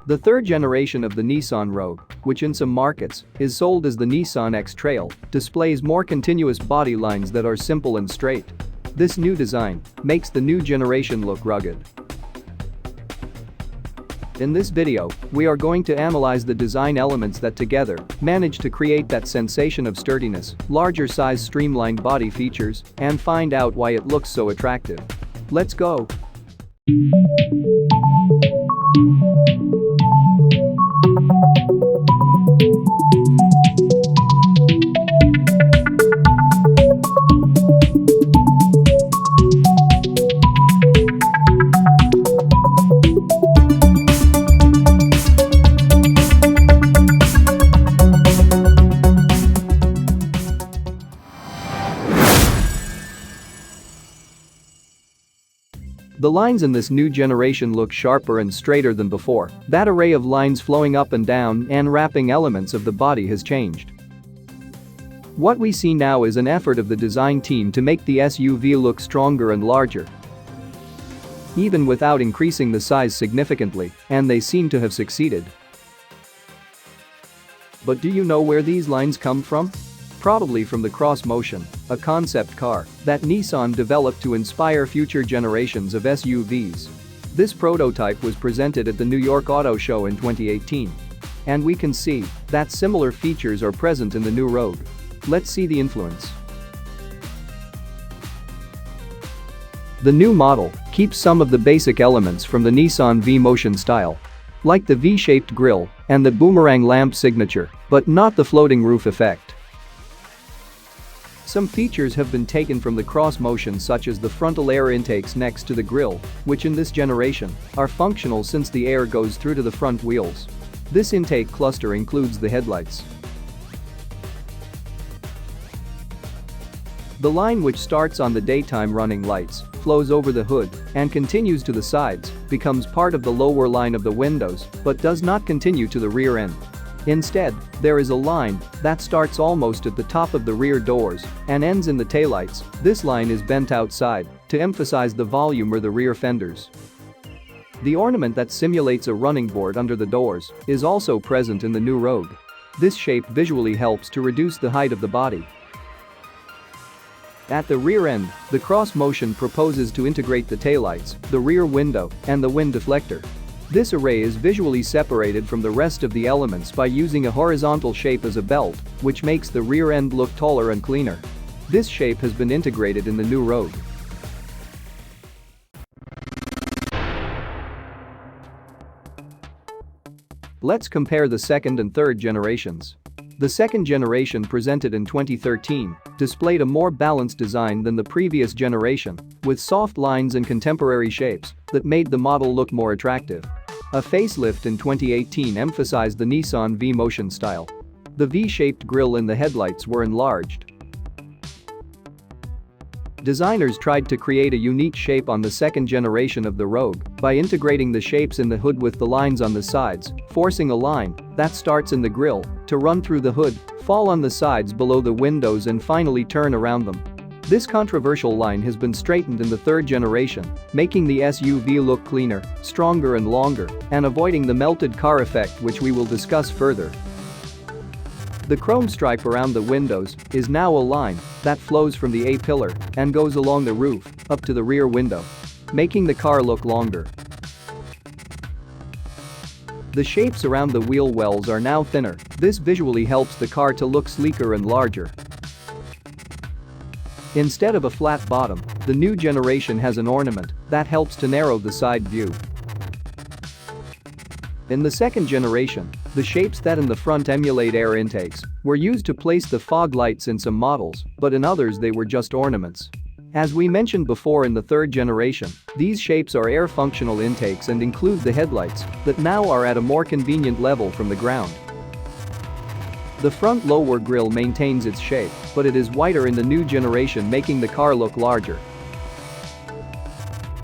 The third generation of the Nissan Rogue, which in some markets is sold as the Nissan X-Trail, displays more continuous body lines that are simple and straight. This new design makes the new generation look rugged. In this video, we are going to analyze the design elements that together manage to create that sensation of sturdiness, larger size streamlined body features, and find out why it looks so attractive. Let's go! The lines in this new generation look sharper and straighter than before. That array of lines flowing up and down and wrapping elements of the body has changed. What we see now is an effort of the design team to make the SUV look stronger and larger, even without increasing the size significantly, and they seem to have succeeded. But do you know where these lines come from? Probably from the Cross Motion, a concept car that Nissan developed to inspire future generations of SUVs. This prototype was presented at the New York Auto Show in 2018. And we can see that similar features are present in the new Rogue. Let's see the influence. The new model keeps some of the basic elements from the Nissan V-Motion style, like the V-shaped grille and the boomerang lamp signature, but not the floating roof effect. Some features have been taken from the Cross Motion, such as the frontal air intakes next to the grille, which in this generation are functional since the air goes through to the front wheels. This intake cluster includes the headlights. The line which starts on the daytime running lights, flows over the hood, and continues to the sides, becomes part of the lower line of the windows, but does not continue to the rear end. Instead, there is a line that starts almost at the top of the rear doors and ends in the taillights. This line is bent outside to emphasize the volume or the rear fenders. The ornament that simulates a running board under the doors is also present in the new Rogue. This shape visually helps to reduce the height of the body. At the rear end, the Cross Motion proposes to integrate the taillights, the rear window, and the wind deflector. This array is visually separated from the rest of the elements by using a horizontal shape as a belt, which makes the rear end look taller and cleaner. This shape has been integrated in the new Rogue. Let's compare the second and third generations. The second generation, presented in 2013, displayed a more balanced design than the previous generation, with soft lines and contemporary shapes that made the model look more attractive. A facelift in 2018 emphasized the Nissan V-Motion style. The V-shaped grille in the headlights were enlarged. Designers tried to create a unique shape on the second generation of the Rogue by integrating the shapes in the hood with the lines on the sides, forcing a line that starts in the grille to run through the hood, fall on the sides below the windows, and finally turn around them. This controversial line has been straightened in the third generation, making the SUV look cleaner, stronger and longer, and avoiding the melted car effect, which we will discuss further. The chrome stripe around the windows is now a line that flows from the A-pillar and goes along the roof up to the rear window, making the car look longer. The shapes around the wheel wells are now thinner. This visually helps the car to look sleeker and larger. Instead of a flat bottom, the new generation has an ornament that helps to narrow the side view. In the second generation, the shapes that in the front emulate air intakes were used to place the fog lights in some models, but in others they were just ornaments. As we mentioned before, in the third generation, these shapes are air functional intakes and include the headlights that now are at a more convenient level from the ground. The front lower grille maintains its shape, but it is wider in the new generation, making the car look larger.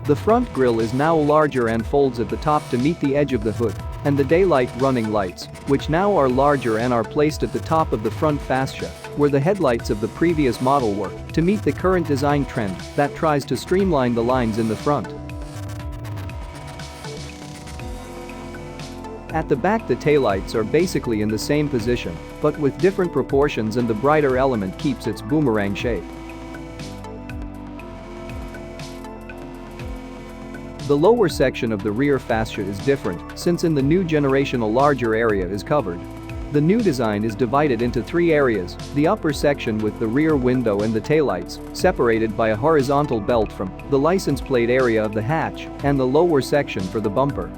The front grille is now larger and folds at the top to meet the edge of the hood, and the daylight running lights, which now are larger and are placed at the top of the front fascia, where the headlights of the previous model were, to meet the current design trend that tries to streamline the lines in the front. At the back, the taillights are basically in the same position, but with different proportions, and the brighter element keeps its boomerang shape. The lower section of the rear fascia is different, since in the new generation a larger area is covered. The new design is divided into 3 areas: the upper section with the rear window and the taillights, separated by a horizontal belt from the license plate area of the hatch, and the lower section for the bumper.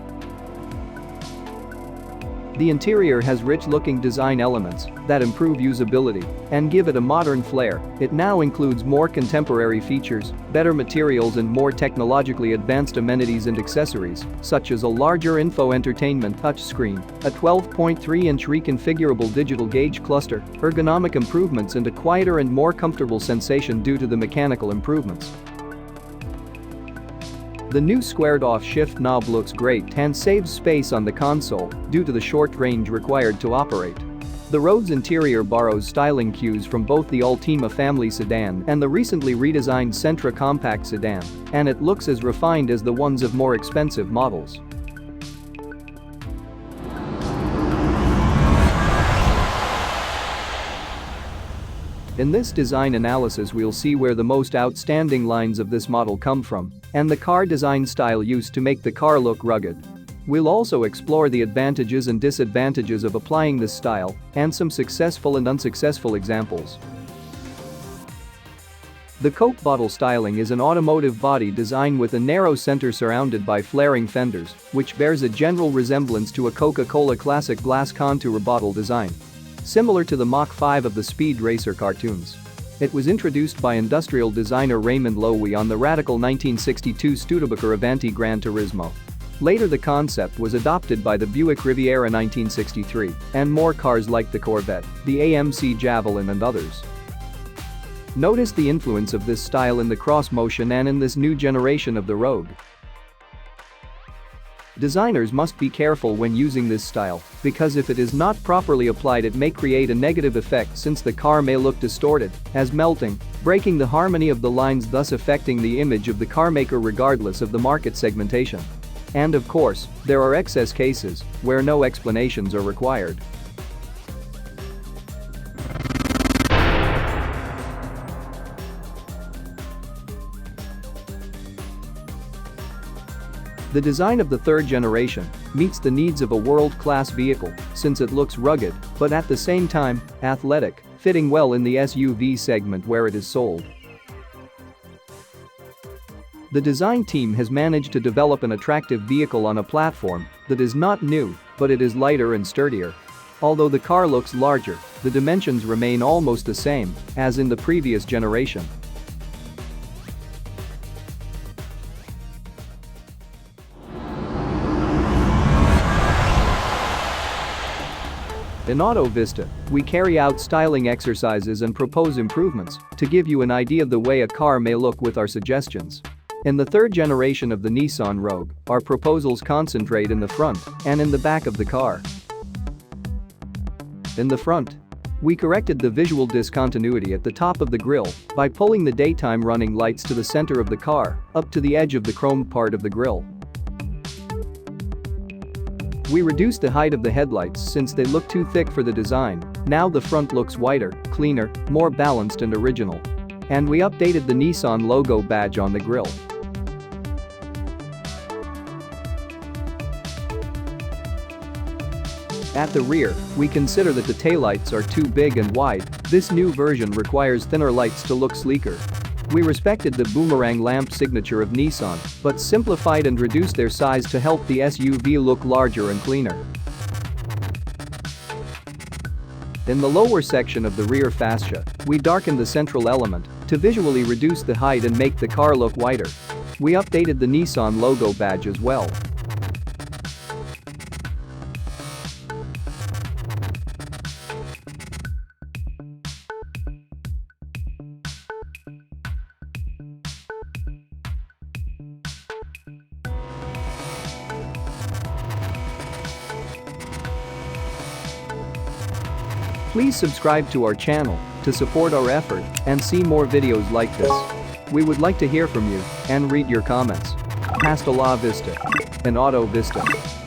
The interior has rich-looking design elements that improve usability and give it a modern flair. It now includes more contemporary features, better materials, and more technologically advanced amenities and accessories, such as a larger info entertainment touchscreen, a 12.3-inch reconfigurable digital gauge cluster, ergonomic improvements, and a quieter and more comfortable sensation due to the mechanical improvements. The new squared-off shift knob looks great and saves space on the console due to the short range required to operate. The Rogue's interior borrows styling cues from both the Ultima family sedan and the recently redesigned Sentra compact sedan, and it looks as refined as the ones of more expensive models. In this design analysis, we'll see where the most outstanding lines of this model come from and the car design style used to make the car look rugged. We'll also explore the advantages and disadvantages of applying this style and some successful and unsuccessful examples. The Coke bottle styling is an automotive body design with a narrow center surrounded by flaring fenders, which bears a general resemblance to a Coca-Cola classic glass contour bottle design, similar to the Mach 5 of the Speed Racer cartoons. It was introduced by industrial designer Raymond Loewy on the radical 1962 Studebaker Avanti Gran Turismo. Later, the concept was adopted by the Buick Riviera 1963 and more cars like the Corvette, the AMC Javelin, and others. Notice the influence of this style in the cross motion and in this new generation of the Rogue. Designers must be careful when using this style, because if it is not properly applied, it may create a negative effect, since the car may look distorted, as melting, breaking the harmony of the lines, thus affecting the image of the carmaker regardless of the market segmentation. And of course, there are excess cases where no explanations are required. The design of the third generation meets the needs of a world-class vehicle, since it looks rugged, but at the same time, athletic, fitting well in the SUV segment where it is sold. The design team has managed to develop an attractive vehicle on a platform that is not new, but it is lighter and sturdier. Although the car looks larger, the dimensions remain almost the same as in the previous generation. In AUTOVISTA, we carry out styling exercises and propose improvements to give you an idea of the way a car may look with our suggestions. In the third generation of the Nissan Rogue, our proposals concentrate in the front and in the back of the car. In the front, we corrected the visual discontinuity at the top of the grille by pulling the daytime running lights to the center of the car, up to the edge of the chromed part of the grille. We reduced the height of the headlights since they look too thick for the design. Now the front looks wider, cleaner, more balanced and original. And we updated the Nissan logo badge on the grille. At the rear, we consider that the taillights are too big and wide. This new version requires thinner lights to look sleeker. We respected the boomerang lamp signature of Nissan, but simplified and reduced their size to help the SUV look larger and cleaner. In the lower section of the rear fascia, we darkened the central element to visually reduce the height and make the car look wider. We updated the Nissan logo badge as well. Please subscribe to our channel to support our effort and see more videos like this. We would like to hear from you and read your comments. Hasta la vista and AUTOVISTA.